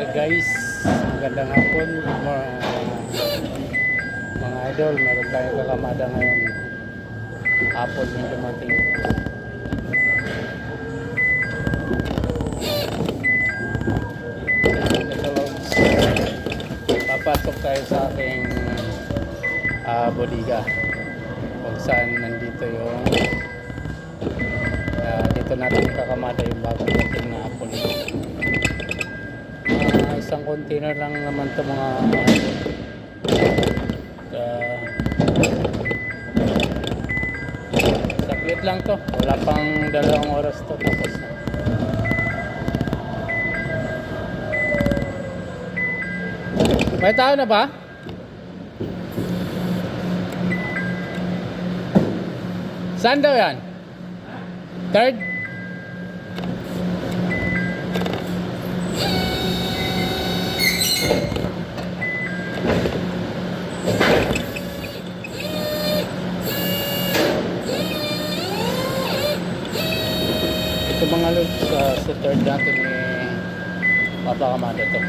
Guys, magandang hapon mga idol. Meron tayong kakamada ngayon. Hapon yung dumating. Ito, papasok tayo sa aking bodega kung saan nandito yung dito natin kakamada yung bagong dating na hapon. Isang container lang naman ito mga saglit lang to, wala pang 2 oras to tapos na. May tao na ba? Saan daw yan? Third? Ito mga lods, sa third natin ni Papa Kamada to.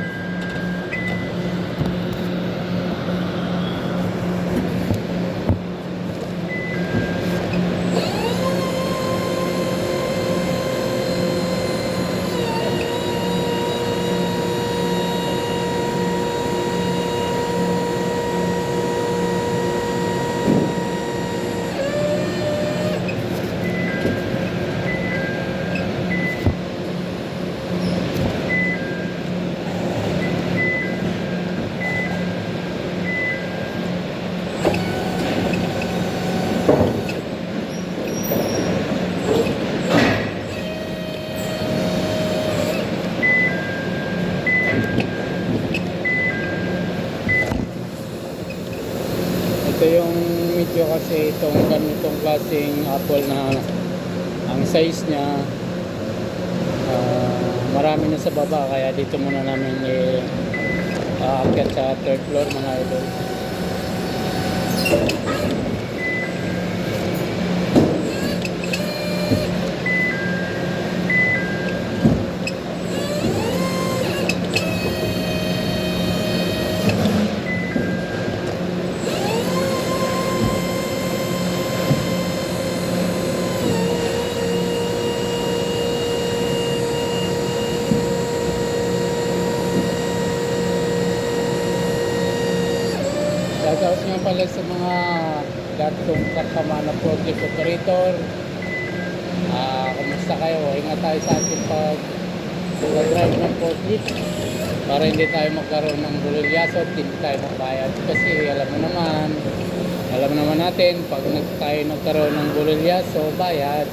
Ito yung medyo kasi itong ganitong klaseng apple na ang size niya marami na sa baba, kaya dito muna namin aakyat sa third floor mga idol. Shoutout nga pala sa mga datong kakamana forklift operator. Kumusta kayo? Ingat tayo sa ating pag-drive ng forklift para hindi tayo magkaroon ng bulilyaso at hindi tayo magbayad. Kasi alam naman natin pag tayo nagkaroon ng bulilyaso, bayad.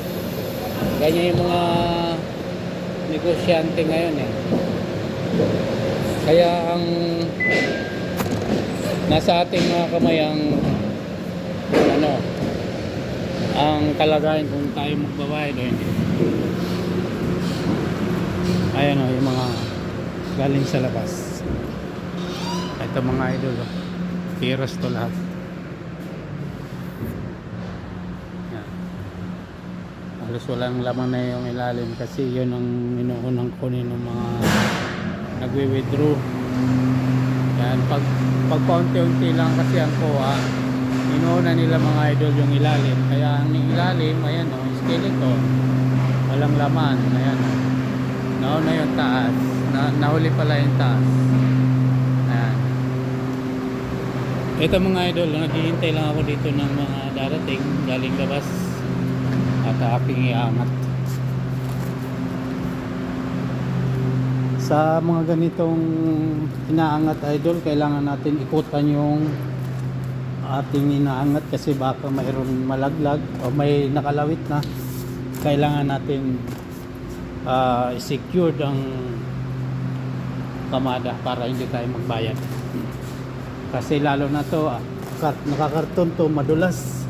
Ganyan yung mga negosyante ngayon eh. Kaya ang nasa ating mga kamay ang ang kalagayan kung tayo magbabayad o hindi. Ayan o, yung mga galing sa labas. Ito mga idol o, piras to lahat. Yan. Halos walang laman na yung ilalim kasi yun ang inuunang kunin ng mga nagwi-withdraw. Yan, pag paunti-unti lang kasi ang kuha, inuuna nila mga idol yung ilalim. Kaya ang ilalim, ayan o, skeleton, walang laman. Ayan o, nauna yung taas, nahuli pala yung taas. Ayan. Ito mga idol, naghihintay lang ako dito ng mga darating galing labas at aking iangat. Sa mga ganitong inaangat idol, kailangan natin ikutan yung ating inaangat kasi baka mayroon malaglag o may nakalawit na. Kailangan natin i-secure ang kamada para hindi tayo magbayad. Kasi lalo na to, nakakarton to, madulas.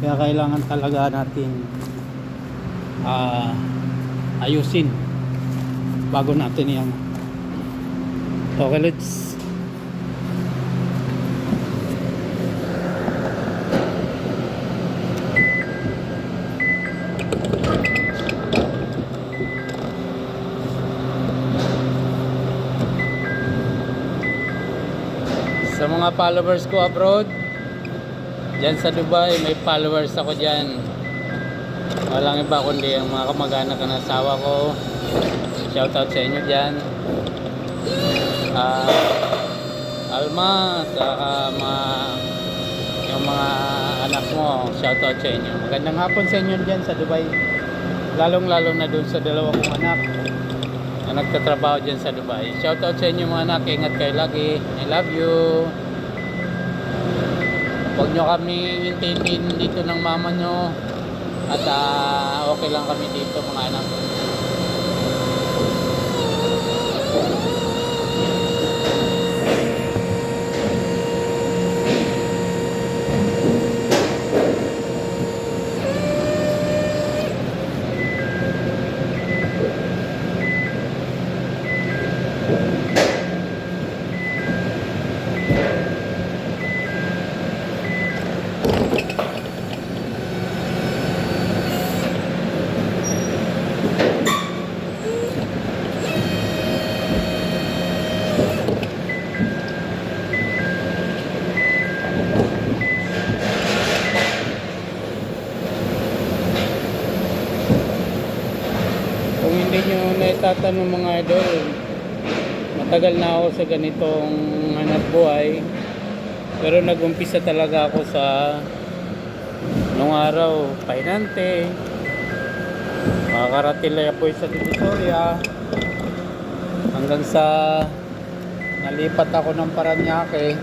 Kaya kailangan talaga natin ayusin bago natin yan. Okay, let's mga followers ko abroad, dyan sa Dubai, may followers ako dyan. Walang iba kundi ang mga kamag-anak ng asawa ko. Shoutout sa inyo dyan. Alma, saka yung mga anak mo, shoutout sa inyo. Magandang hapon sa inyo dyan sa Dubai. Lalong-lalo na dun sa dalawa kong anak na nagtatrabaho dyan sa Dubai. Shoutout sa inyo mga anak, ingat kayo lagi. I love you. Huwag nyo kami intindihin dito ng mama nyo. At okay lang kami dito mga anak. Kung hindi nyo naitatanong mga idol, matagal na ako sa ganitong hanap buhay. Pero nag-umpisa talaga ako sa nung araw, painante, makakaratilay po sa Divisoria, hanggang sa nalipat ako ng Paranaque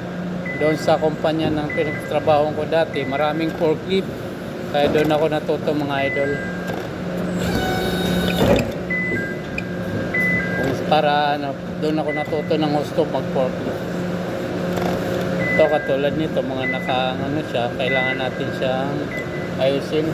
doon sa kumpanya ng pinagtrabaho ko dati. Maraming forklift, kaya doon ako natuto mga idol. Para doon ako natuto ng gusto mag-forklift. Ito katulad nito, mga naka-ano siya, kailangan natin siyang ayusin.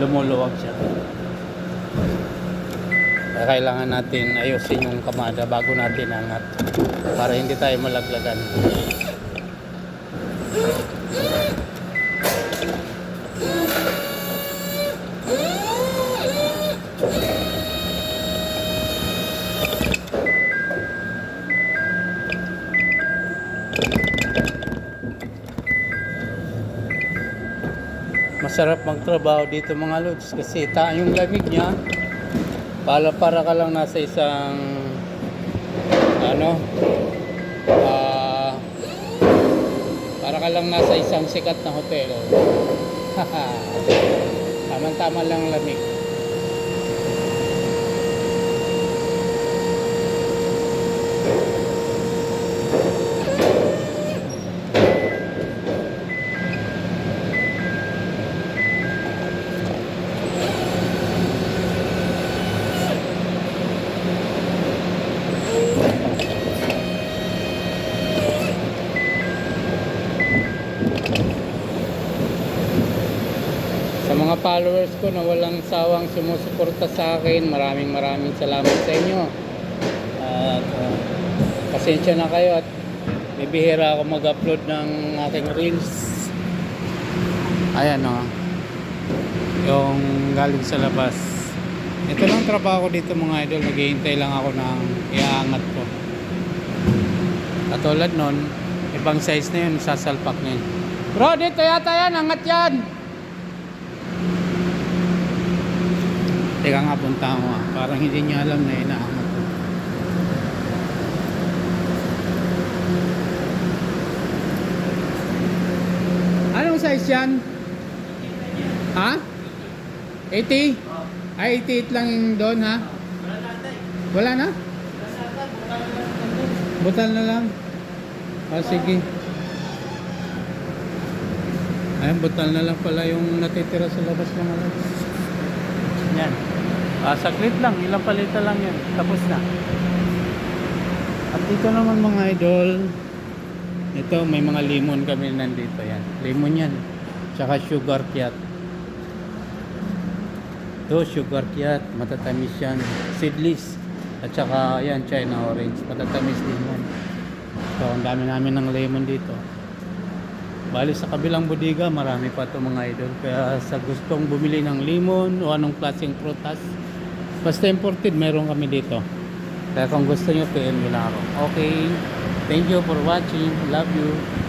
Lumuluwag siya. Kaya kailangan natin ayusin yung kamada bago natin angat para hindi tayo malaglagan. Masarap magtrabaho dito mga lods kasi yung lamig niya para ka lang nasa isang para ka lang nasa isang sikat na hotel. Tama-tama lang lamig. Sa mga followers ko na walang sawang sumusuporta sa akin, maraming salamat sa inyo. At pasensya na kayo at bibihira ako mag-upload ng aking reels. Ayan yung galing sa labas. Ito lang trabaho ko dito mga idol, naghihintay lang ako ng iaangat ko. Katulad nun, ibang size na yun, sasalpak na yun. Bro, dito yata yan, angat yan! Teka nga, punta ko parang hindi niya alam na inaangat ko. Anong size yan? Ha? 80? Ay, 88 lang yung doon ha? Wala na? Butal na lang. Sige. Ayun, butal na lang pala yung natitira sa labas ng alas. Yan. Saglit lang, ilang palita lang yan. Tapos na. At dito naman mga idol, ito may mga limon kami nandito yan. Limon yan. Tsaka sugar kyat. Ito, sugar kyat. Matatamis yan. Seedless. At saka, yan, China orange. Matatamis din yan. So, ang dami namin ng lemon dito. Bali sa kabilang bodega, marami pa ito mga idol. Kaya sa gustong bumili ng lemon o anong klaseng prutas, basta imported, meron kami dito. Kaya kung gusto nyo, PM nyo lang ako. Okay. Thank you for watching. Love you.